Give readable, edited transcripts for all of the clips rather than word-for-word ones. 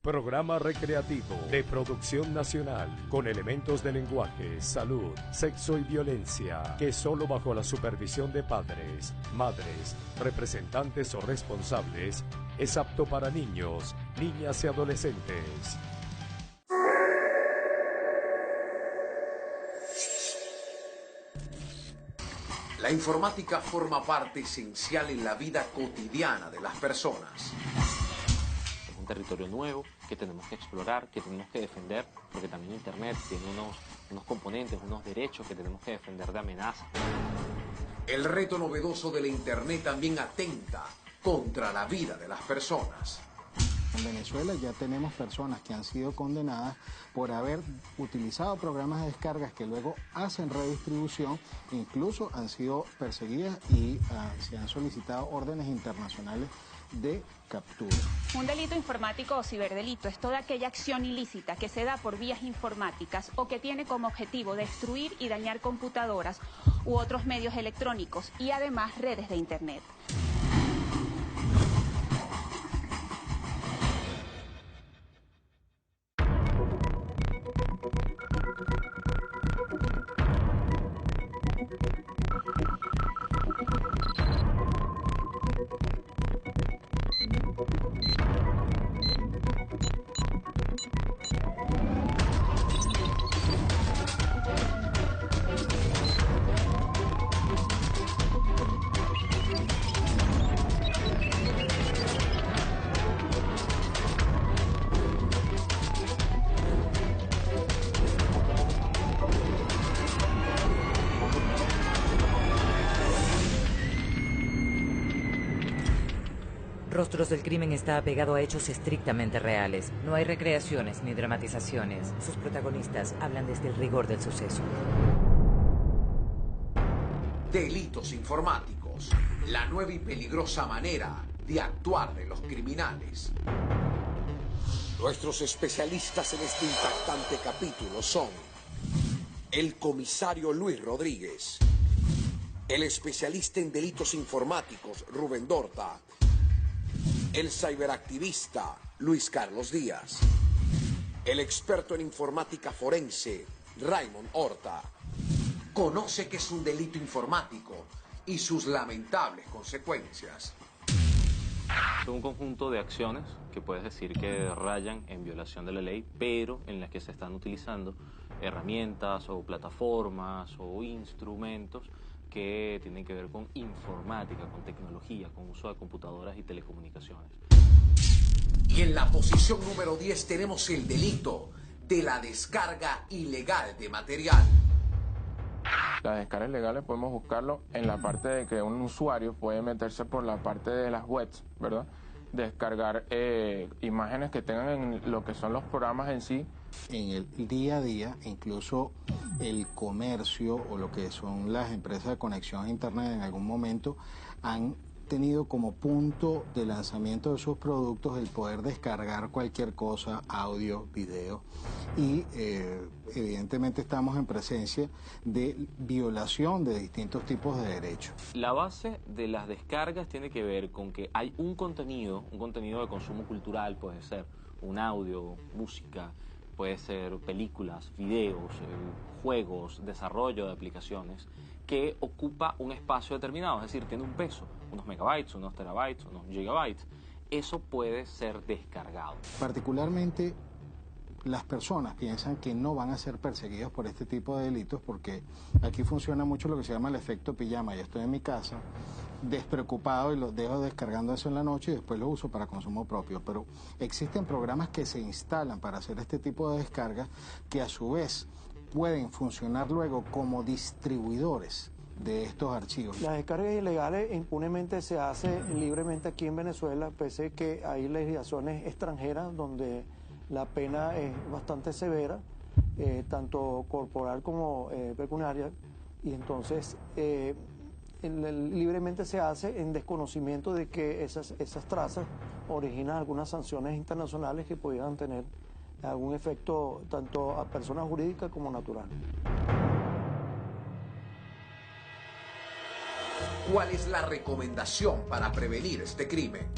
programa recreativo de producción nacional con elementos de lenguaje, salud, sexo y violencia, que solo bajo la supervisión de padres, madres, representantes o responsables es apto para niños, niñas y adolescentes. La informática forma parte esencial en la vida cotidiana de las personas. Es un territorio nuevo que tenemos que explorar, que tenemos que defender, porque también Internet tiene unos componentes, unos derechos que tenemos que defender de amenazas. El reto novedoso de la Internet también atenta contra la vida de las personas. En Venezuela ya tenemos personas que han sido condenadas por haber utilizado programas de descargas que luego hacen redistribución, incluso han sido perseguidas y se han solicitado órdenes internacionales de captura. Un delito informático o ciberdelito es toda aquella acción ilícita que se da por vías informáticas o que tiene como objetivo destruir y dañar computadoras u otros medios electrónicos y además redes de Internet. Rostros del Crimen está apegado a hechos estrictamente reales. No hay recreaciones ni dramatizaciones. Sus protagonistas hablan desde el rigor del suceso. Delitos informáticos, la nueva y peligrosa manera de actuar de los criminales. Nuestros especialistas en este impactante capítulo son el comisario Luis Rodríguez, el especialista en delitos informáticos Rubén Dorta, el ciberactivista Luis Carlos Díaz, el experto en informática forense Raymond Horta. Conoce qué es un delito informático y sus lamentables consecuencias. Es un conjunto de acciones que puedes decir que rayan en violación de la ley, pero en las que se están utilizando herramientas o plataformas o instrumentos que tienen que ver con informática, con tecnología, con uso de computadoras y telecomunicaciones. Y en la posición número 10 tenemos el delito de la descarga ilegal de material. Las descargas ilegales podemos buscarlo en la parte de que un usuario puede meterse por la parte de las webs, ¿verdad? Descargar imágenes que tengan en lo que son los programas en sí. En el día a día, incluso el comercio o lo que son las empresas de conexión a Internet en algún momento han tenido como punto de lanzamiento de sus productos el poder descargar cualquier cosa, audio, video, y evidentemente estamos en presencia de violación de distintos tipos de derechos. La base de las descargas tiene que ver con que hay un contenido de consumo cultural, puede ser un audio, música, puede ser películas, videos, juegos, desarrollo de aplicaciones, que ocupa un espacio determinado, es decir, tiene un peso, unos megabytes, unos terabytes, unos gigabytes. Eso puede ser descargado. Particularmente, las personas piensan que no van a ser perseguidos por este tipo de delitos porque aquí funciona mucho lo que se llama el efecto pijama. Yo estoy en mi casa, despreocupado, y lo dejo descargando eso en la noche y después lo uso para consumo propio. Pero existen programas que se instalan para hacer este tipo de descargas que a su vez pueden funcionar luego como distribuidores de estos archivos. Las descargas ilegales impunemente se hacen libremente aquí en Venezuela, pese a que hay legislaciones extranjeras donde la pena es bastante severa, tanto corporal como pecuniaria, y entonces libremente se hace en desconocimiento de que esas trazas originan algunas sanciones internacionales que pudieran tener algún efecto tanto a personas jurídicas como natural. ¿Cuál es la recomendación para prevenir este crimen?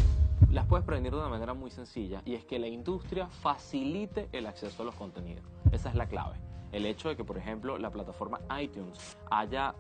las puedes prevenir de una manera muy sencilla, y es que la industria facilite el acceso a los contenidos. Esa es la clave. El hecho de que, por ejemplo, la plataforma iTunes haya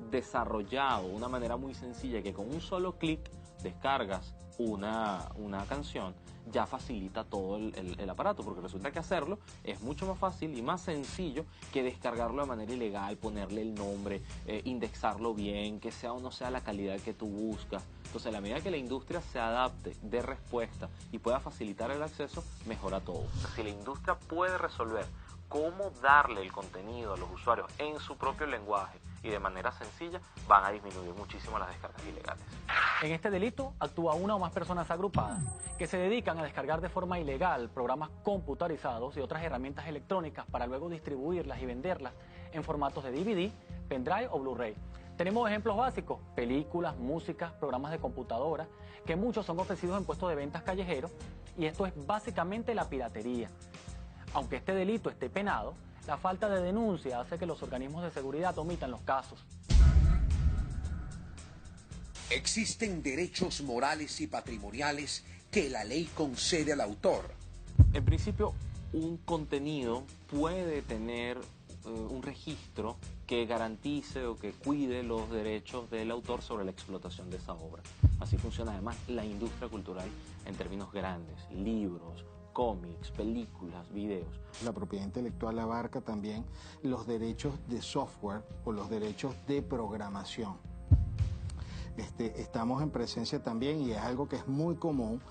desarrollado una manera muy sencilla que con un solo clic descargas una canción, ya facilita todo el aparato, porque resulta que hacerlo es mucho más fácil y más sencillo que descargarlo de manera ilegal, ponerle el nombre, indexarlo bien, que sea o no sea la calidad que tú buscas. Entonces, a la medida que la industria se adapte, dé respuesta y pueda facilitar el acceso, mejora todo. Si la industria puede resolver cómo darle el contenido a los usuarios en su propio lenguaje y de manera sencilla, van a disminuir muchísimo las descargas ilegales. En este delito actúa una o más personas agrupadas que se dedican a descargar de forma ilegal programas computarizados y otras herramientas electrónicas para luego distribuirlas y venderlas en formatos de DVD, pendrive o Blu-ray. Tenemos ejemplos básicos: películas, música, programas de computadora, que muchos son ofrecidos en puestos de ventas callejeros, y esto es básicamente la piratería. Aunque este delito esté penado, la falta de denuncia hace que los organismos de seguridad omitan los casos. Existen derechos morales y patrimoniales que la ley concede al autor. En principio, un contenido puede tener un registro que garantice o que cuide los derechos del autor sobre la explotación de esa obra. Así funciona además la industria cultural en términos grandes: libros, cómics, películas, videos. La propiedad intelectual abarca también los derechos de software o los derechos de programación. Estamos en presencia también, y es algo que es muy común,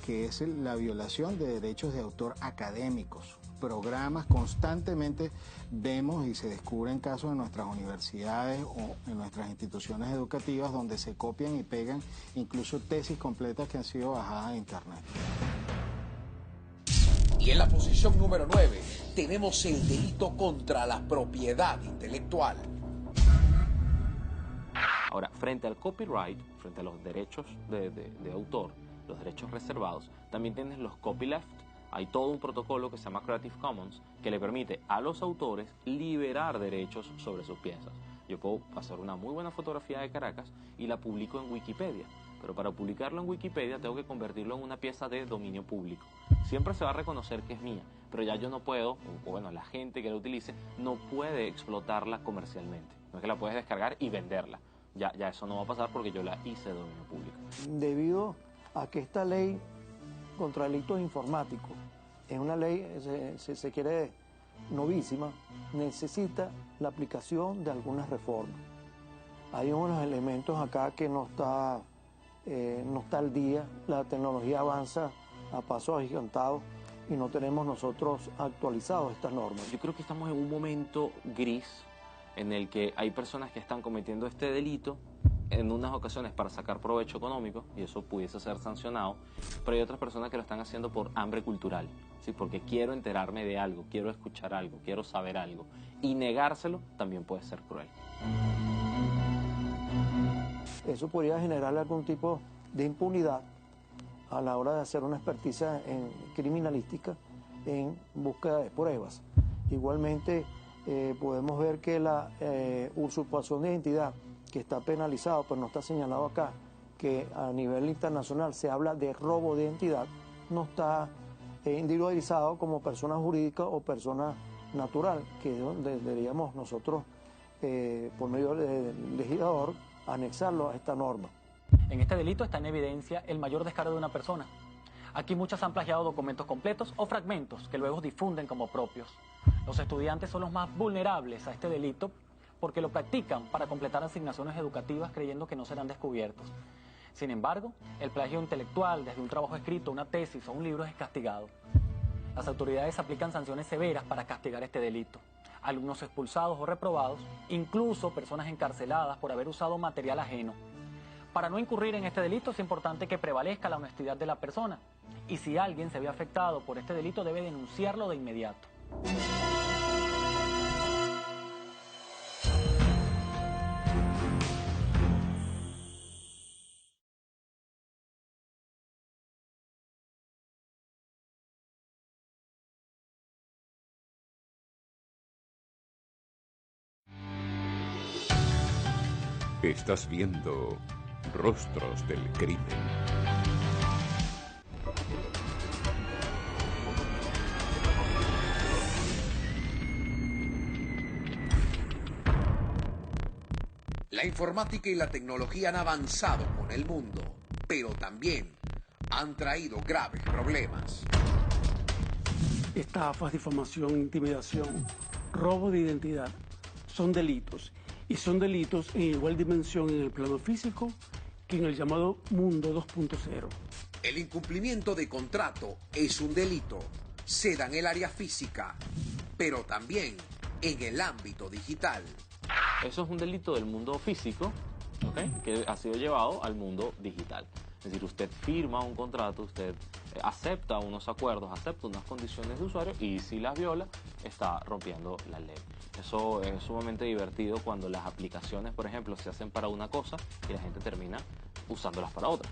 que es la violación de derechos de autor académicos. Programas constantemente vemos y se descubren casos en nuestras universidades o en nuestras instituciones educativas donde se copian y pegan incluso tesis completas que han sido bajadas de internet. Y en la posición número 9 tenemos el delito contra la propiedad intelectual. Ahora, frente al copyright, frente a los derechos de autor, los derechos reservados, también tienes los copyleft. Hay todo un protocolo que se llama Creative Commons que le permite a los autores liberar derechos sobre sus piezas. Yo puedo hacer una muy buena fotografía de Caracas y la publico en Wikipedia, pero para publicarlo en Wikipedia tengo que convertirlo en una pieza de dominio público. Siempre se va a reconocer que es mía, pero ya yo no puedo, o bueno, la gente que la utilice no puede explotarla comercialmente. No es que la puedes descargar y venderla. Ya eso no va a pasar porque yo la hice de dominio público. Debido a que esta ley contra delitos informáticos es una ley, se quiere, novísima, necesita la aplicación de algunas reformas. Hay unos elementos acá que no está al día, la tecnología avanza a pasos agigantados y no tenemos nosotros actualizados estas normas. Yo creo que estamos en un momento gris en el que hay personas que están cometiendo este delito en unas ocasiones para sacar provecho económico, y eso pudiese ser sancionado, pero hay otras personas que lo están haciendo por hambre cultural, ¿sí? Porque quiero enterarme de algo, quiero escuchar algo, quiero saber algo, y negárselo también puede ser cruel. Eso podría generarle algún tipo de impunidad a la hora de hacer una experticia en criminalística en búsqueda de pruebas. Igualmente, podemos ver que la usurpación de identidad, que está penalizado, pero no está señalado acá, que a nivel internacional se habla de robo de identidad, no está individualizado como persona jurídica o persona natural, que es donde deberíamos nosotros, por medio del legislador, anexarlo a esta norma. En este delito está en evidencia el mayor descaro de una persona. Aquí muchas han plagiado documentos completos o fragmentos que luego difunden como propios. Los estudiantes son los más vulnerables a este delito porque lo practican para completar asignaciones educativas creyendo que no serán descubiertos. Sin embargo, el plagio intelectual desde un trabajo escrito, una tesis o un libro es castigado. Las autoridades aplican sanciones severas para castigar este delito. Alumnos expulsados o reprobados, incluso personas encarceladas por haber usado material ajeno. Para no incurrir en este delito es importante que prevalezca la honestidad de la persona, y si alguien se ve afectado por este delito debe denunciarlo de inmediato. Estás viendo Rostros del Crimen. La informática y la tecnología han avanzado con el mundo, pero también han traído graves problemas. Estafas, difamación, intimidación, robo de identidad son delitos, y son delitos en igual dimensión en el plano físico que en el llamado mundo 2.0. El incumplimiento de contrato es un delito, se da en el área física, pero también en el ámbito digital. Eso es un delito del mundo físico, ¿okay?, que ha sido llevado al mundo digital. Es decir, usted firma un contrato, usted acepta unos acuerdos, acepta unas condiciones de usuario y si las viola, está rompiendo la ley. Eso es sumamente divertido cuando las aplicaciones, por ejemplo, se hacen para una cosa y la gente termina usándolas para otra.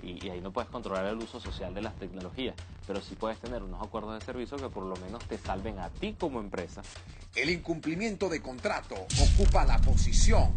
Y ahí no puedes controlar el uso social de las tecnologías, pero sí puedes tener unos acuerdos de servicio que por lo menos te salven a ti como empresa. El incumplimiento de contrato ocupa la posición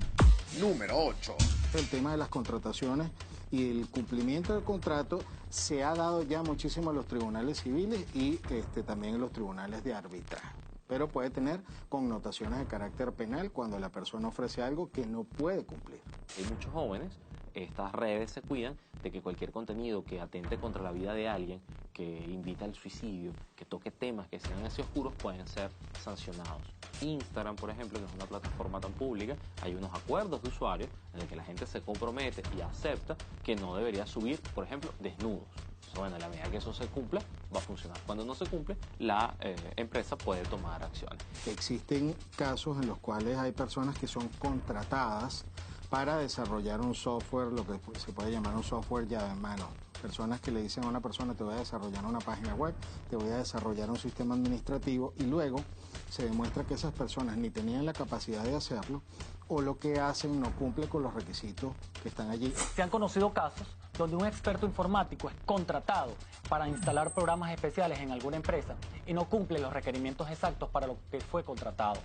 número 8. El tema de las contrataciones y el cumplimiento del contrato se ha dado ya muchísimo en los tribunales civiles y también en los tribunales de arbitraje. Pero puede tener connotaciones de carácter penal cuando la persona ofrece algo que no puede cumplir. Hay muchos jóvenes, estas redes se cuidan de que cualquier contenido que atente contra la vida de alguien, que invita al suicidio, que toque temas que sean así oscuros, pueden ser sancionados. Instagram, por ejemplo, que es una plataforma tan pública, hay unos acuerdos de usuarios en el que la gente se compromete y acepta que no debería subir, por ejemplo, desnudos. Bueno, a la medida que eso se cumpla, va a funcionar. Cuando no se cumple, la empresa puede tomar acciones. Existen casos en los cuales hay personas que son contratadas para desarrollar un software, lo que se puede llamar un software llave en mano. Personas que le dicen a una persona, te voy a desarrollar una página web, te voy a desarrollar un sistema administrativo, y luego se demuestra que esas personas ni tenían la capacidad de hacerlo, o lo que hacen no cumple con los requisitos que están allí. Se han conocido casos donde un experto informático es contratado para instalar programas especiales en alguna empresa y no cumple los requerimientos exactos para lo que fue contratado.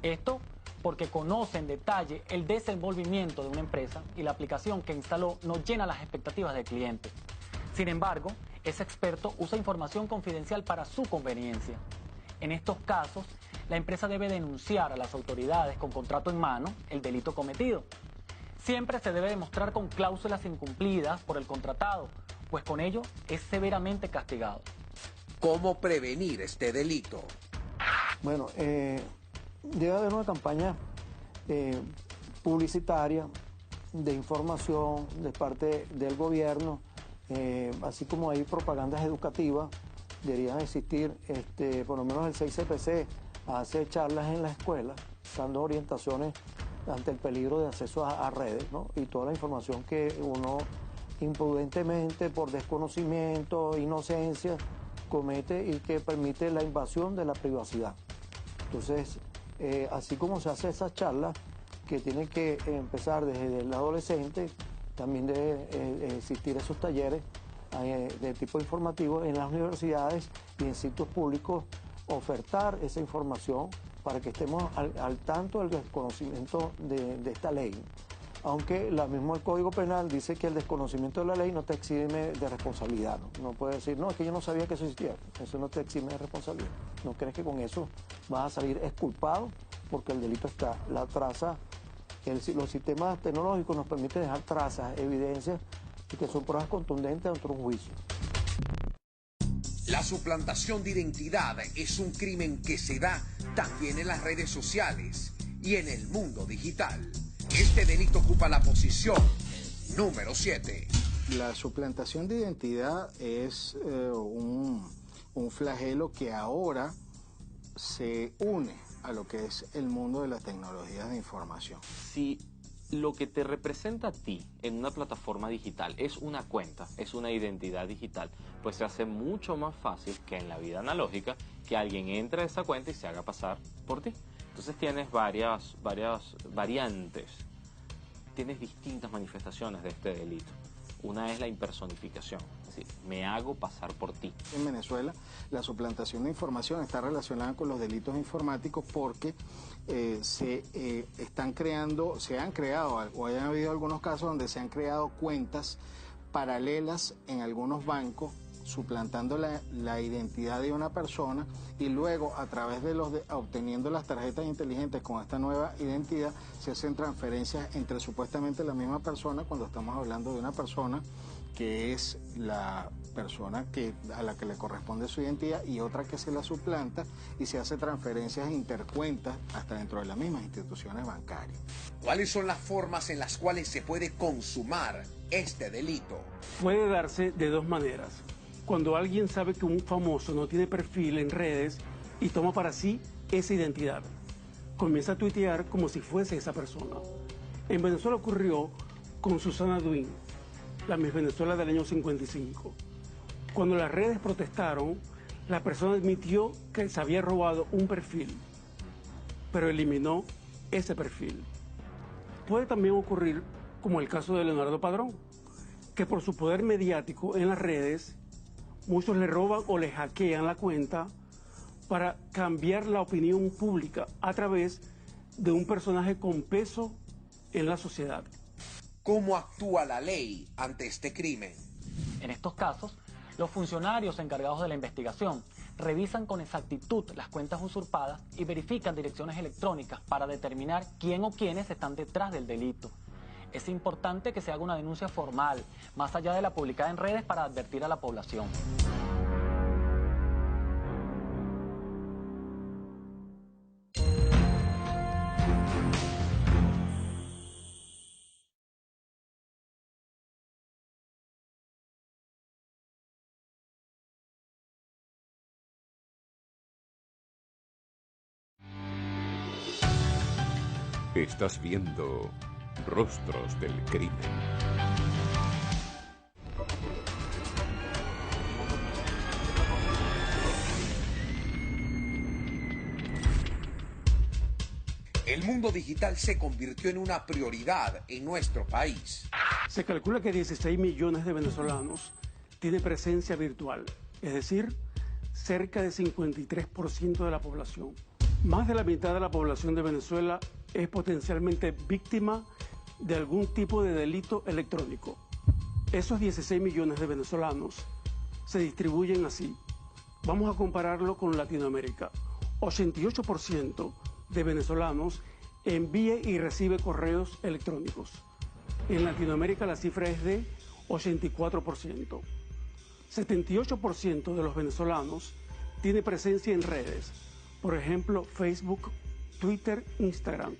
Esto porque conoce en detalle el desenvolvimiento de una empresa y la aplicación que instaló no llena las expectativas del cliente. Sin embargo, ese experto usa información confidencial para su conveniencia. En estos casos, la empresa debe denunciar a las autoridades con contrato en mano el delito cometido. Siempre se debe demostrar con cláusulas incumplidas por el contratado, pues con ello es severamente castigado. ¿Cómo prevenir este delito? Bueno, debe haber una campaña publicitaria de información de parte del gobierno, así como hay propagandas educativas. Deberían existir, por lo menos el 6CPC hace charlas en la escuela, dando orientaciones ante el peligro de acceso a redes, ¿no? Y toda la información que uno imprudentemente, por desconocimiento, inocencia, comete y que permite la invasión de la privacidad. Entonces, así como se hace esa charla, que tiene que empezar desde el adolescente, también debe existir esos talleres de tipo informativo en las universidades y en sitios públicos, ofertar esa información para que estemos al tanto del desconocimiento de esta ley. Aunque mismo el Código Penal dice que el desconocimiento de la ley no te exime de responsabilidad. No puedes decir, no, es que yo no sabía que eso existía. Eso no te exime de responsabilidad. No crees que con eso vas a salir exculpado, porque el delito está. La traza, los sistemas tecnológicos nos permiten dejar trazas, evidencias, y que son pruebas contundentes ante un juicio. La suplantación de identidad es un crimen que se da también en las redes sociales y en el mundo digital. Este delito ocupa la posición número 7. La suplantación de identidad es un flagelo que ahora se une a lo que es el mundo de las tecnologías de información. Si lo que te representa a ti en una plataforma digital es una cuenta, es una identidad digital, pues se hace mucho más fácil que en la vida analógica que alguien entre a esa cuenta y se haga pasar por ti. Entonces tienes varias variantes, tienes distintas manifestaciones de este delito. Una es la impersonificación, es decir, me hago pasar por ti. En Venezuela, la suplantación de información está relacionada con los delitos informáticos porque se han creado, o hayan habido algunos casos donde se han creado cuentas paralelas en algunos bancos suplantando la identidad de una persona y luego a través de obteniendo las tarjetas inteligentes con esta nueva identidad se hacen transferencias entre supuestamente la misma persona cuando estamos hablando de una persona que es la persona a la que le corresponde su identidad y otra que se la suplanta y se hace transferencias intercuentas hasta dentro de las mismas instituciones bancarias. ¿Cuáles son las formas en las cuales se puede consumar este delito? Puede darse de dos maneras. Cuando alguien sabe que un famoso no tiene perfil en redes y toma para sí esa identidad, comienza a tuitear como si fuese esa persona. En Venezuela ocurrió con Susana Duin, la Miss Venezuela del año 55. Cuando las redes protestaron, la persona admitió que se había robado un perfil, pero eliminó ese perfil. Puede también ocurrir como el caso de Leonardo Padrón, que por su poder mediático en las redes, muchos le roban o le hackean la cuenta para cambiar la opinión pública a través de un personaje con peso en la sociedad. ¿Cómo actúa la ley ante este crimen? En estos casos, los funcionarios encargados de la investigación revisan con exactitud las cuentas usurpadas y verifican direcciones electrónicas para determinar quién o quiénes están detrás del delito. Es importante que se haga una denuncia formal, más allá de la publicada en redes, para advertir a la población. Estás viendo Rostros del Crimen. El mundo digital se convirtió en una prioridad en nuestro país. Se calcula que 16 millones de venezolanos tienen presencia virtual, es decir, cerca de 53% de la población. Más de la mitad de la población de Venezuela es potencialmente víctima de algún tipo de delito electrónico. Esos 16 millones de venezolanos se distribuyen así. Vamos a compararlo con Latinoamérica. 88% de venezolanos envía y recibe correos electrónicos. En Latinoamérica la cifra es de 84%. 78% de los venezolanos tiene presencia en redes, por ejemplo, Facebook, Twitter, Instagram.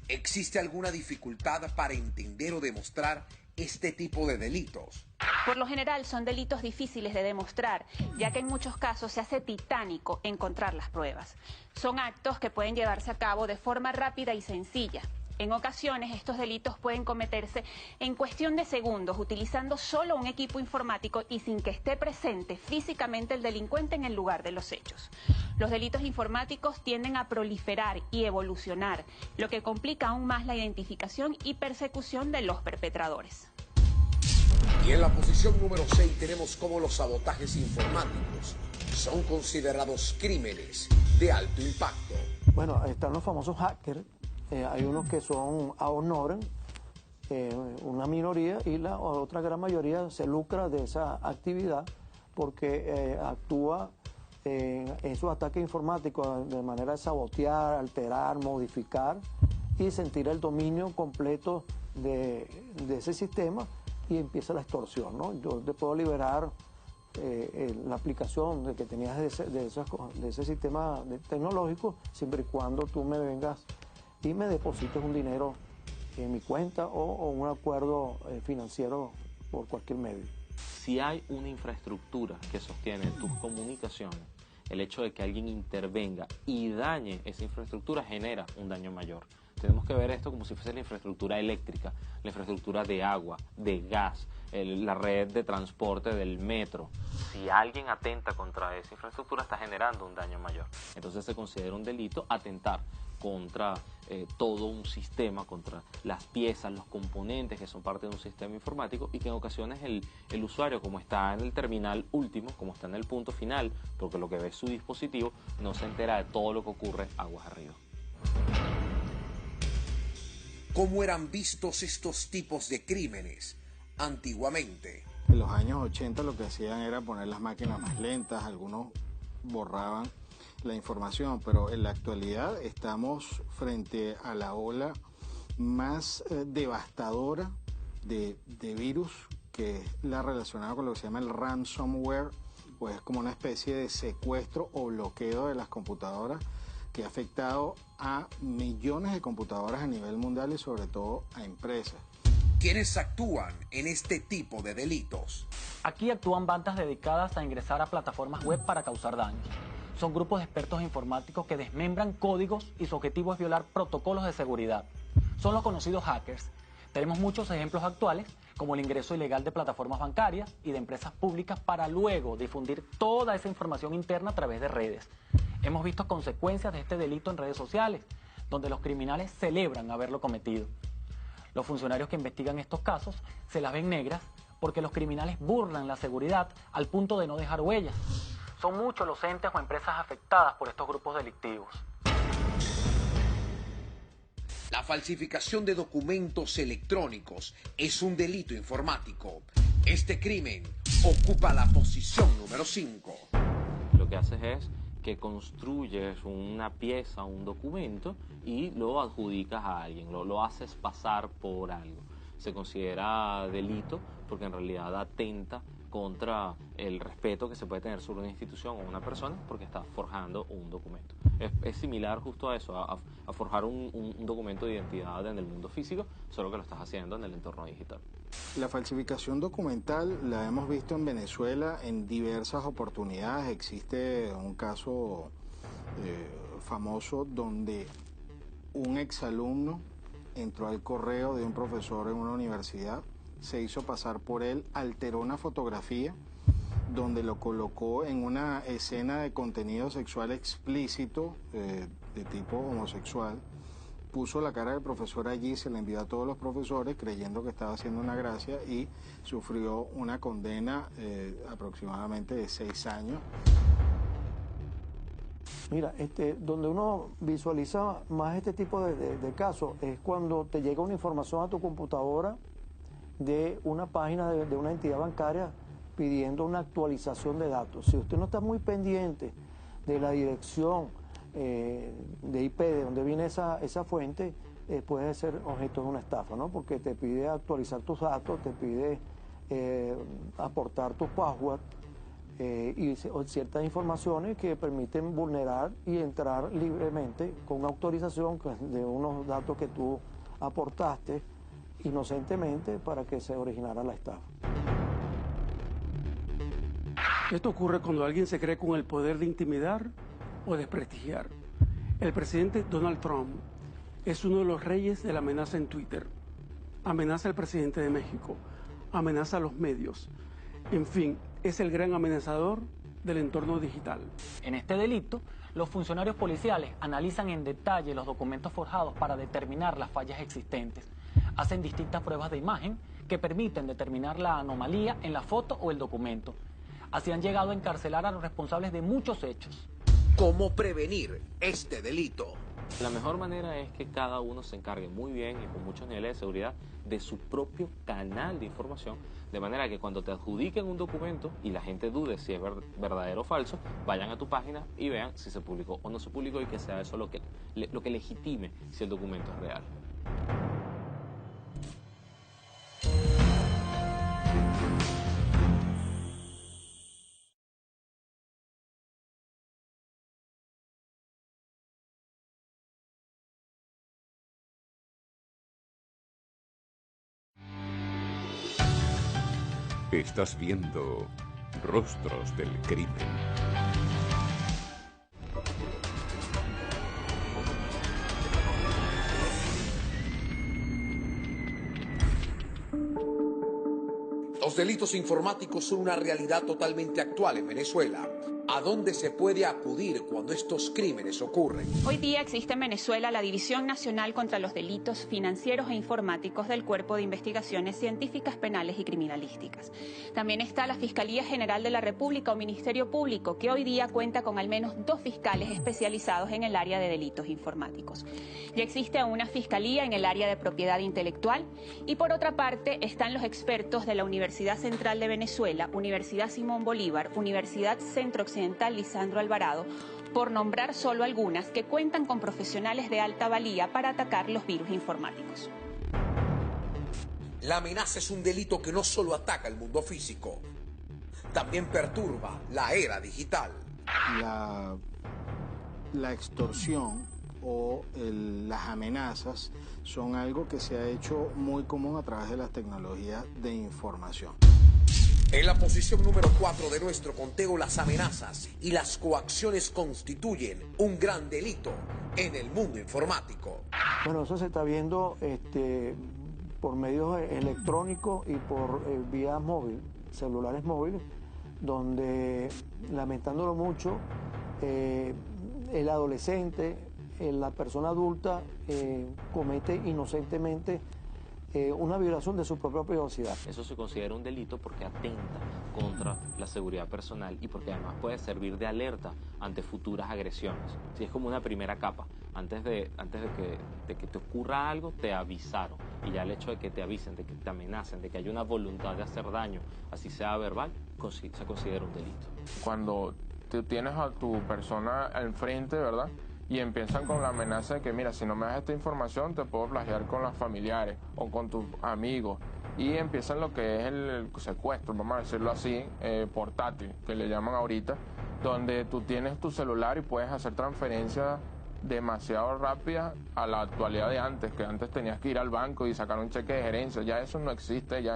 ¿Existe alguna dificultad para entender o demostrar este tipo de delitos? Por lo general son delitos difíciles de demostrar, ya que en muchos casos se hace titánico encontrar las pruebas. Son actos que pueden llevarse a cabo de forma rápida y sencilla. En ocasiones estos delitos pueden cometerse en cuestión de segundos, utilizando solo un equipo informático y sin que esté presente físicamente el delincuente en el lugar de los hechos. Los delitos informáticos tienden a proliferar y evolucionar, lo que complica aún más la identificación y persecución de los perpetradores. Y en la posición número 6 tenemos cómo los sabotajes informáticos son considerados crímenes de alto impacto. Bueno, están los famosos hackers. Hay unos que son a honor, una minoría, y la otra gran mayoría se lucra de esa actividad porque actúa en sus ataques informáticos de manera de sabotear, alterar, modificar y sentir el dominio completo de ese sistema, y empieza la extorsión, ¿no? Yo te puedo liberar la aplicación que tenías de ese sistema tecnológico siempre y cuando tú me vengas y me deposites un dinero en mi cuenta o un acuerdo financiero por cualquier medio. Si hay una infraestructura que sostiene tus comunicaciones, el hecho de que alguien intervenga y dañe esa infraestructura genera un daño mayor. Tenemos que ver esto como si fuese la infraestructura eléctrica, la infraestructura de agua, de gas, la red de transporte del metro. Si alguien atenta contra esa infraestructura, está generando un daño mayor. Entonces se considera un delito atentar contra todo un sistema, contra las piezas, los componentes que son parte de un sistema informático, y que en ocasiones el usuario, como está en el terminal último, como está en el punto final, porque lo que ve es su dispositivo, no se entera de todo lo que ocurre aguas arriba. ¿Cómo eran vistos estos tipos de crímenes antiguamente? En los años 80 lo que hacían era poner las máquinas más lentas, algunos borraban la información, pero en la actualidad estamos frente a la ola más devastadora de virus, que es la relacionada con lo que se llama el ransomware, pues es como una especie de secuestro o bloqueo de las computadoras que ha afectado a millones de computadoras a nivel mundial y sobre todo a empresas. ¿Quiénes actúan en este tipo de delitos? Aquí actúan bandas dedicadas a ingresar a plataformas web para causar daños. Son grupos de expertos informáticos que desmembran códigos y su objetivo es violar protocolos de seguridad. Son los conocidos hackers. Tenemos muchos ejemplos actuales, como el ingreso ilegal de plataformas bancarias y de empresas públicas para luego difundir toda esa información interna a través de redes. Hemos visto consecuencias de este delito en redes sociales, donde los criminales celebran haberlo cometido. Los funcionarios que investigan estos casos se las ven negras porque los criminales burlan la seguridad al punto de no dejar huellas. Son muchos los entes o empresas afectadas por estos grupos delictivos. La falsificación de documentos electrónicos es un delito informático. Este crimen ocupa la posición número 5. Lo que haces es que construyes una pieza, un documento y lo adjudicas a alguien, lo haces pasar por algo. Se considera delito porque en realidad atenta contra el respeto que se puede tener sobre una institución o una persona porque está forjando un documento. Es similar justo a eso, a forjar un documento de identidad en el mundo físico, solo que lo estás haciendo en el entorno digital. La falsificación documental la hemos visto en Venezuela en diversas oportunidades. Existe un caso famoso donde un exalumno entró al correo de un profesor en una universidad, se hizo pasar por él, alteró una fotografía donde lo colocó en una escena de contenido sexual explícito de tipo homosexual, puso la cara del profesor allí, se la envió a todos los profesores creyendo que estaba haciendo una gracia y sufrió una condena aproximadamente de 6 años. Mira, donde uno visualiza más este tipo de casos es cuando te llega una información a tu computadora de una página de una entidad bancaria pidiendo una actualización de datos. Si usted no está muy pendiente de la dirección de IP de donde viene esa fuente, puede ser objeto de una estafa, ¿no? Porque te pide actualizar tus datos, te pide aportar tus passwords y ciertas informaciones que permiten vulnerar y entrar libremente con una autorización de unos datos que tú aportaste inocentemente para que se originara la estafa. Esto ocurre cuando alguien se cree con el poder de intimidar o desprestigiar. El presidente Donald Trump es uno de los reyes de la amenaza en Twitter. Amenaza al presidente de México, amenaza a los medios. En fin, es el gran amenazador del entorno digital. En este delito, los funcionarios policiales analizan en detalle los documentos forjados para determinar las fallas existentes. Hacen distintas pruebas de imagen que permiten determinar la anomalía en la foto o el documento. Así han llegado a encarcelar a los responsables de muchos hechos. ¿Cómo prevenir este delito? La mejor manera es que cada uno se encargue muy bien y con muchos niveles de seguridad de su propio canal de información, de manera que cuando te adjudiquen un documento y la gente dude si es verdadero o falso, vayan a tu página y vean si se publicó o no se publicó y que sea eso lo que legitime si el documento es real. Estás viendo Rostros del Crimen. Los delitos informáticos son una realidad totalmente actual en Venezuela. ¿A dónde se puede acudir cuando estos crímenes ocurren? Hoy día existe en Venezuela la División Nacional contra los Delitos Financieros e Informáticos del Cuerpo de Investigaciones Científicas, Penales y Criminalísticas. También está la Fiscalía General de la República o Ministerio Público, que hoy día cuenta con al menos 2 fiscales especializados en el área de delitos informáticos. Ya existe una fiscalía en el área de propiedad intelectual y por otra parte están los expertos de la Universidad Central de Venezuela, Universidad Simón Bolívar, Universidad Centro Occidental Lisandro Alvarado, por nombrar solo algunas, que cuentan con profesionales de alta valía para atacar los virus informáticos. La amenaza es un delito que no solo ataca el mundo físico, también perturba la era digital. La extorsión o las amenazas son algo que se ha hecho muy común a través de las tecnologías de información. En la posición número 4 de nuestro conteo, las amenazas y las coacciones constituyen un gran delito en el mundo informático. Bueno, eso se está viendo por medios electrónicos y por vías móviles, celulares móviles, donde, lamentándolo mucho, el adolescente, la persona adulta, comete inocentemente una violación de su propia privacidad. Eso se considera un delito porque atenta contra la seguridad personal y porque además puede servir de alerta ante futuras agresiones. Sí, es como una primera capa. Antes de que te ocurra algo, te avisaron. Y ya el hecho de que te avisen, de que te amenacen, de que hay una voluntad de hacer daño, así sea verbal, se considera un delito. Cuando tú tienes a tu persona enfrente, ¿verdad?, y empiezan con la amenaza de que, mira, si no me das esta información te puedo plagiar con los familiares o con tus amigos, y empiezan lo que es el secuestro, vamos a decirlo así, portátil, que le llaman ahorita, donde tú tienes tu celular y puedes hacer transferencias demasiado rápidas a la actualidad de antes, que antes tenías que ir al banco y sacar un cheque de gerencia. Ya eso no existe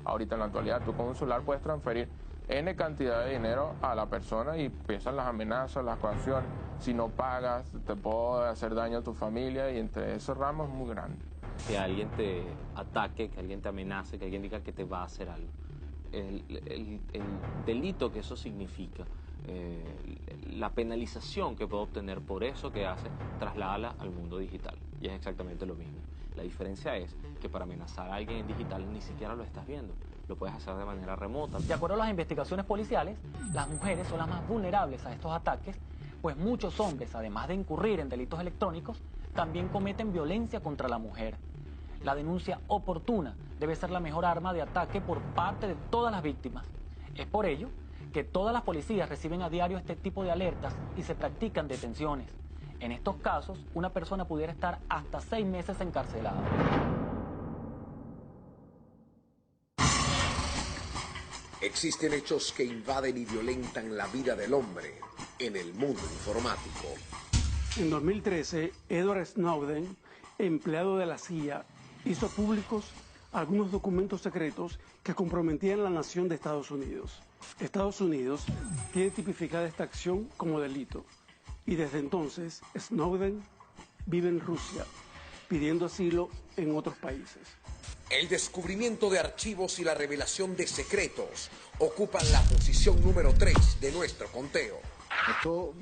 ahorita en la actualidad. Tú con un celular puedes transferir N cantidad de dinero a la persona y empiezan las amenazas, las coacciones. Si no pagas, te puedo hacer daño a tu familia, y entre esos ramos es muy grande. Que alguien te ataque, que alguien te amenace, que alguien diga que te va a hacer algo. El delito que eso significa, la penalización que puede obtener por eso que hace, trasládala al mundo digital. Y es exactamente lo mismo. La diferencia es que para amenazar a alguien en digital ni siquiera lo estás viendo. Lo puedes hacer de manera remota. De acuerdo a las investigaciones policiales, las mujeres son las más vulnerables a estos ataques, pues muchos hombres, además de incurrir en delitos electrónicos, también cometen violencia contra la mujer. La denuncia oportuna debe ser la mejor arma de ataque por parte de todas las víctimas. Es por ello que todas las policías reciben a diario este tipo de alertas y se practican detenciones. En estos casos, una persona pudiera estar hasta 6 meses encarcelada. Existen hechos que invaden y violentan la vida del hombre en el mundo informático. En 2013, Edward Snowden, empleado de la CIA, hizo públicos algunos documentos secretos que comprometían la nación de Estados Unidos. Estados Unidos tiene tipificada esta acción como delito, y desde entonces Snowden vive en Rusia, pidiendo asilo en otros países. El descubrimiento de archivos y la revelación de secretos ocupan la posición número 3 de nuestro conteo. Esto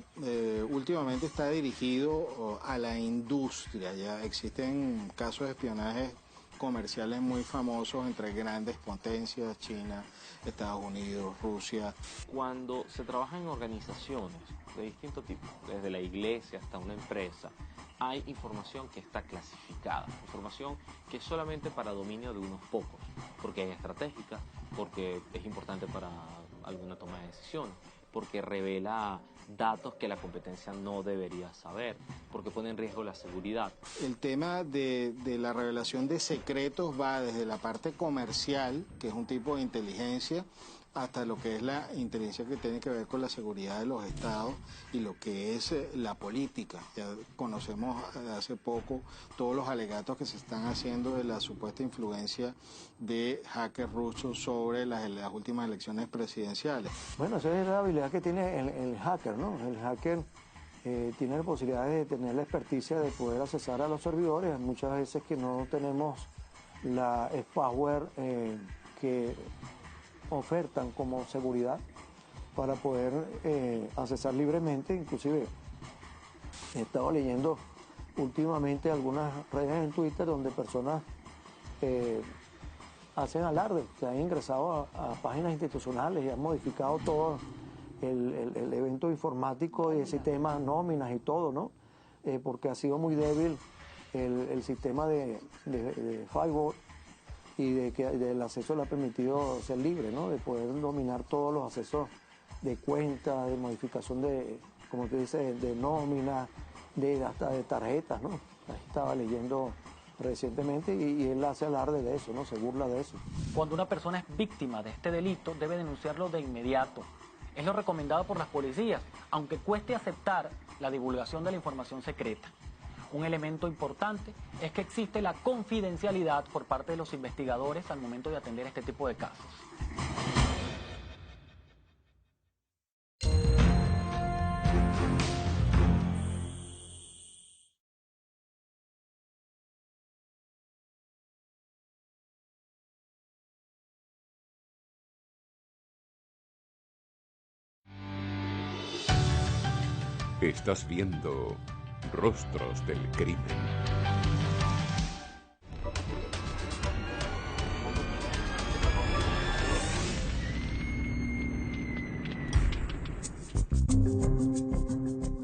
últimamente está dirigido a la industria. Ya existen casos de espionaje comerciales muy famosos entre grandes potencias, China, Estados Unidos, Rusia. Cuando se trabaja en organizaciones de distintos tipos, desde la iglesia hasta una empresa, hay información que está clasificada, información que es solamente para dominio de unos pocos, porque es estratégica, porque es importante para alguna toma de decisiones, porque revela datos que la competencia no debería saber, porque pone en riesgo la seguridad. El tema de la revelación de secretos va desde la parte comercial, que es un tipo de inteligencia, hasta lo que es la inteligencia que tiene que ver con la seguridad de los estados y lo que es la política. Ya conocemos hace poco todos los alegatos que se están haciendo de la supuesta influencia de hackers rusos sobre las últimas elecciones presidenciales. Bueno, esa es la habilidad que tiene el hacker, ¿no? El hacker tiene la posibilidad de tener la experticia de poder accesar a los servidores, muchas veces que no tenemos el spyware que ofertan como seguridad, para poder accesar libremente. Inclusive he estado leyendo últimamente algunas redes en Twitter donde personas hacen alarde, que han ingresado a páginas institucionales y han modificado todo el evento informático y el sistema, nóminas y todo, ¿no? Porque ha sido muy débil el sistema de firewall y de que el acceso le ha permitido ser libre, ¿no? De poder dominar todos los accesos de cuentas, de modificación de, como te dice, de nómina, hasta de tarjetas, ¿no? Ahí estaba leyendo recientemente y él hace alarde de eso, ¿no? Se burla de eso. Cuando una persona es víctima de este delito, debe denunciarlo de inmediato. Es lo recomendado por las policías, aunque cueste aceptar la divulgación de la información secreta. Un elemento importante es que existe la confidencialidad por parte de los investigadores al momento de atender este tipo de casos. Estás viendo Rostros del Crimen.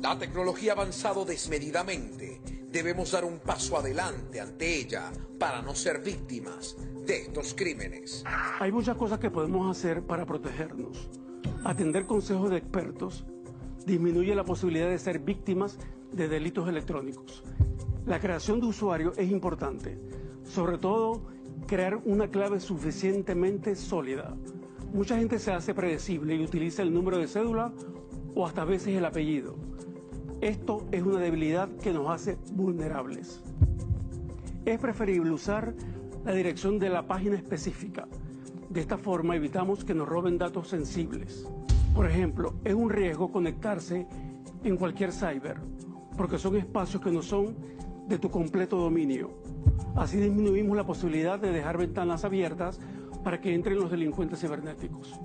La tecnología ha avanzado desmedidamente. Debemos dar un paso adelante ante ella para no ser víctimas de estos crímenes. Hay muchas cosas que podemos hacer para protegernos. Atender consejos de expertos disminuye la posibilidad de ser víctimas de delitos electrónicos. La creación de usuario es importante, sobre todo crear una clave suficientemente sólida. Mucha gente se hace predecible y utiliza el número de cédula o hasta a veces el apellido. Esto es una debilidad que nos hace vulnerables. Es preferible usar la dirección de la página específica. De esta forma evitamos que nos roben datos sensibles. Por ejemplo, es un riesgo conectarse en cualquier cyber, porque son espacios que no son de tu completo dominio. Así disminuimos la posibilidad de dejar ventanas abiertas para que entren los delincuentes cibernéticos.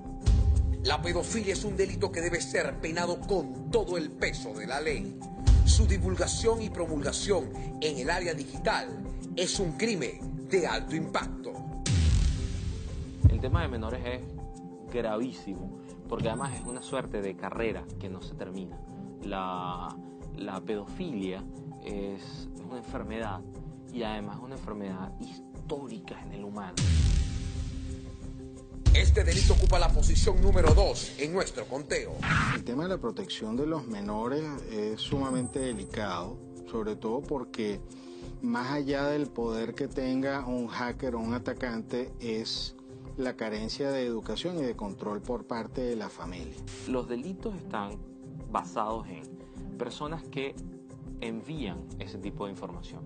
La pedofilia es un delito que debe ser penado con todo el peso de la ley. Su divulgación y promulgación en el área digital es un crimen de alto impacto. El tema de menores es gravísimo, porque además es una suerte de carrera que no se termina. La pedofilia es una enfermedad y además una enfermedad histórica en el humano. Este delito ocupa la posición número 2 en nuestro conteo. El tema de la protección de los menores es sumamente delicado, sobre todo porque más allá del poder que tenga un hacker o un atacante es la carencia de educación y de control por parte de la familia. Los delitos están basados en personas que envían ese tipo de información,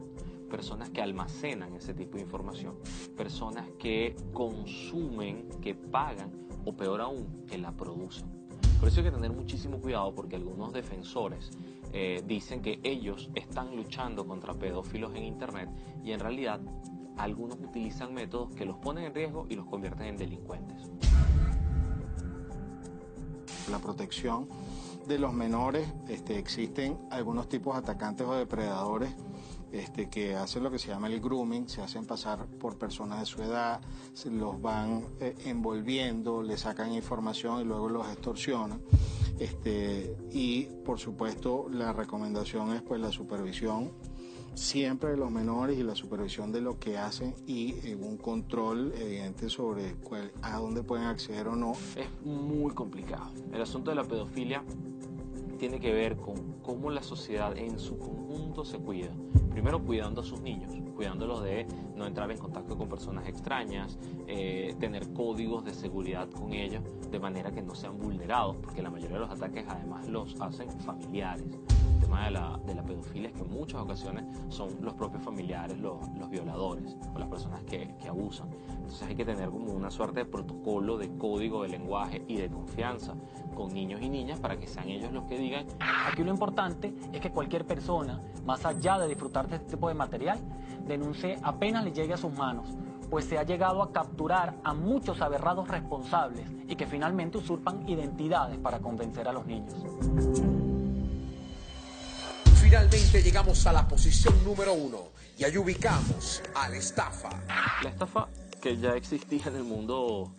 personas que almacenan ese tipo de información, personas que consumen, que pagan o peor aún, que la producen. Por eso hay que tener muchísimo cuidado porque algunos defensores dicen que ellos están luchando contra pedófilos en Internet y en realidad algunos utilizan métodos que los ponen en riesgo y los convierten en delincuentes. La protección de los menores, existen algunos tipos de atacantes o depredadores que hacen lo que se llama el grooming, se hacen pasar por personas de su edad, se los van envolviendo, le sacan información y luego los extorsionan. Y por supuesto la recomendación es pues la supervisión siempre de los menores y la supervisión de lo que hacen y un control evidente sobre a dónde pueden acceder o no. Es muy complicado. El asunto de la pedofilia tiene que ver con cómo la sociedad en su conjunto se cuida. Primero cuidando a sus niños, cuidándolos de no entrar en contacto con personas extrañas, tener códigos de seguridad con ellos de manera que no sean vulnerados, porque la mayoría de los ataques además los hacen familiares. El tema de la pedofilia es que en muchas ocasiones son los propios familiares los violadores o las personas que abusan. Entonces hay que tener como una suerte de protocolo, de código de lenguaje y de confianza con niños y niñas para que sean ellos los que digan. Aquí lo importante es que cualquier persona, más allá de disfrutar de este tipo de material, denuncie apenas le llegue a sus manos, pues se ha llegado a capturar a muchos aberrados responsables y que finalmente usurpan identidades para convencer a los niños. Finalmente llegamos a la posición número 1 y ahí ubicamos a la estafa. La estafa, que ya existía en el mundo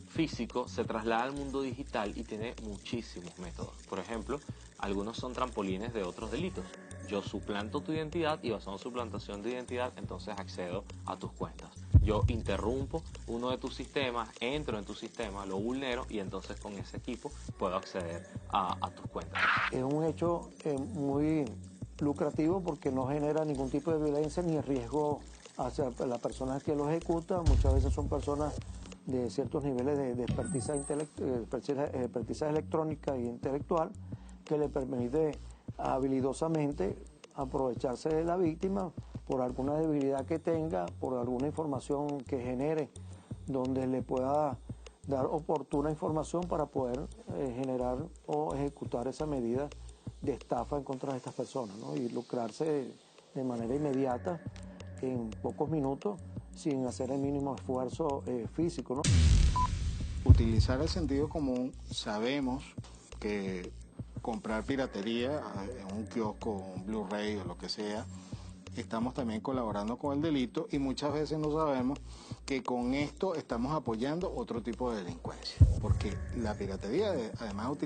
físico, se traslada al mundo digital y tiene muchísimos métodos. Por ejemplo, algunos son trampolines de otros delitos. Yo suplanto tu identidad y basado en suplantación de identidad, entonces accedo a tus cuentas. Yo interrumpo uno de tus sistemas, entro en tu sistema, lo vulnero y entonces con ese equipo puedo acceder a tus cuentas. Es un hecho muy lucrativo porque no genera ningún tipo de violencia ni riesgo hacia la persona que lo ejecuta. Muchas veces son personas de ciertos niveles de expertiza electrónica e intelectual que le permite habilidosamente aprovecharse de la víctima por alguna debilidad que tenga, por alguna información que genere, donde le pueda dar oportuna información para poder generar o ejecutar esa medida de estafa en contra de estas personas, ¿no? Y lucrarse de manera inmediata, en pocos minutos, sin hacer el mínimo esfuerzo físico, ¿no? Utilizar el sentido común. Sabemos que comprar piratería en un kiosco, un Blu-ray o lo que sea, estamos también colaborando con el delito y muchas veces no sabemos que con esto estamos apoyando otro tipo de delincuencia, porque la piratería además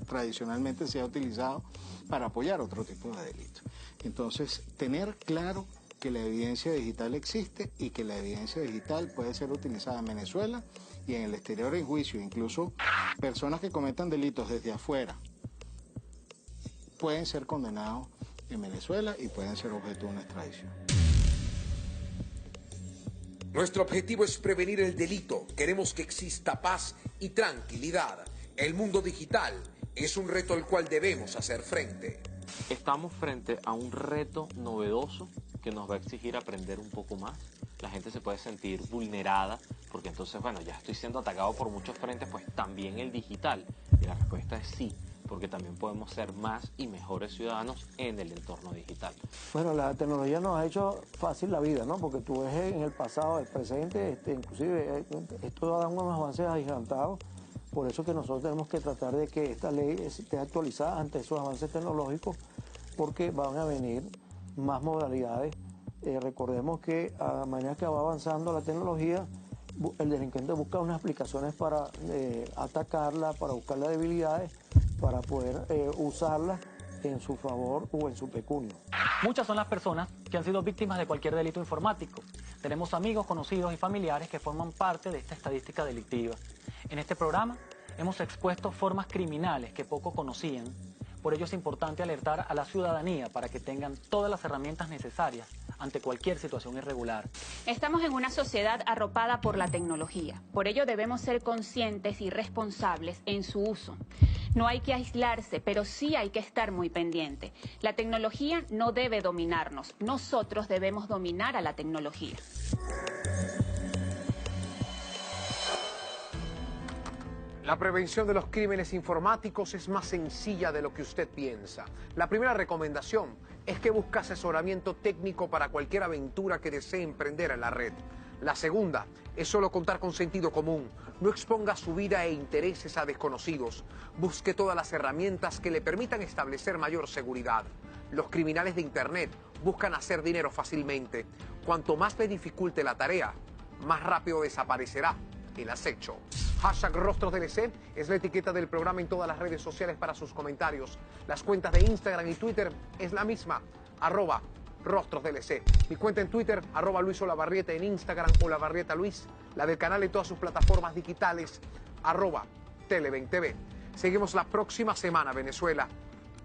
tradicionalmente se ha utilizado para apoyar otro tipo de delitos. Entonces, tener claro que la evidencia digital existe y que la evidencia digital puede ser utilizada en Venezuela y en el exterior en juicio. Incluso personas que cometan delitos desde afuera pueden ser condenados en Venezuela y pueden ser objeto de una extradición. Nuestro objetivo es prevenir el delito. Queremos que exista paz y tranquilidad. El mundo digital es un reto al cual debemos hacer frente. Estamos frente a un reto novedoso que nos va a exigir aprender un poco más. La gente se puede sentir vulnerada porque entonces, bueno, ya estoy siendo atacado por muchos frentes, pues también el digital. Y la respuesta es sí, porque también podemos ser más y mejores ciudadanos en el entorno digital. Bueno, la tecnología nos ha hecho fácil la vida, ¿no? Porque tú ves en el pasado, el presente, inclusive esto da unos avances agigantados. Por eso que nosotros tenemos que tratar de que esta ley esté actualizada ante esos avances tecnológicos, porque van a venir más modalidades. Recordemos que a medida que va avanzando la tecnología, el delincuente busca unas aplicaciones para atacarla, para buscar las debilidades, para poder usarlas en su favor o en su pecunio. Muchas son las personas que han sido víctimas de cualquier delito informático. Tenemos amigos, conocidos y familiares que forman parte de esta estadística delictiva. En este programa hemos expuesto formas criminales que poco conocían. Por ello es importante alertar a la ciudadanía para que tengan todas las herramientas necesarias ante cualquier situación irregular. Estamos en una sociedad arropada por la tecnología. Por ello debemos ser conscientes y responsables en su uso. No hay que aislarse, pero sí hay que estar muy pendiente. La tecnología no debe dominarnos. Nosotros debemos dominar a la tecnología. La prevención de los crímenes informáticos es más sencilla de lo que usted piensa. La primera recomendación es que busque asesoramiento técnico para cualquier aventura que desee emprender en la red. La segunda es solo contar con sentido común. No exponga su vida e intereses a desconocidos. Busque todas las herramientas que le permitan establecer mayor seguridad. Los criminales de Internet buscan hacer dinero fácilmente. Cuanto más le dificulte la tarea, más rápido desaparecerá el acecho. #RostrosDLC es la etiqueta del programa en todas las redes sociales para sus comentarios. Las cuentas de Instagram y Twitter es la misma, @RostrosDLC. Mi cuenta en Twitter, @LuisOlavarrieta, en Instagram, OlavarrietaLuis. La del canal en todas sus plataformas digitales, @Tele20TV. Seguimos la próxima semana, Venezuela,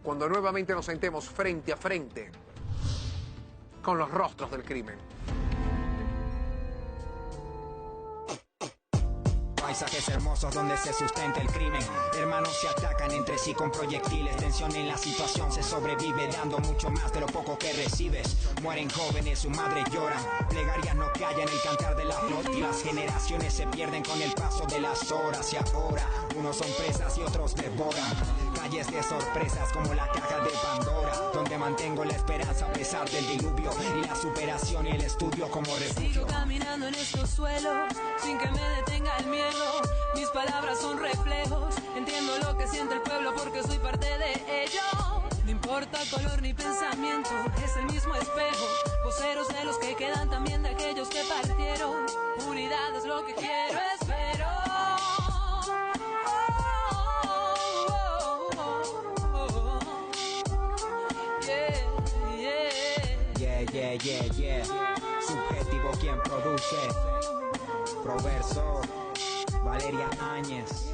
cuando nuevamente nos sentemos frente a frente con los rostros del crimen. Paisajes hermosos donde se sustenta el crimen. Hermanos se atacan entre sí con proyectiles. Tensión en la situación, se sobrevive dando mucho más de lo poco que recibes. Mueren jóvenes, su madre llora. Plegarias no callan el cantar de la flor. Y las generaciones se pierden con el paso de las horas. Y ahora, unos son presas y otros devoran. calles de sorpresas como la caja de Pandora, donde mantengo la esperanza a pesar del diluvio y la superación y el estudio como refugio. Sigo caminando en estos suelos sin que me detenga el miedo. Mis palabras son reflejos, entiendo lo que siente el pueblo porque soy parte de ello. No importa color ni pensamiento, es el mismo espejo. Voceros de los que quedan, también de aquellos que partieron. Unidad es lo que quiero, espero. Yeah. Subjetivo quien produce. Proverso, Valeria Áñez.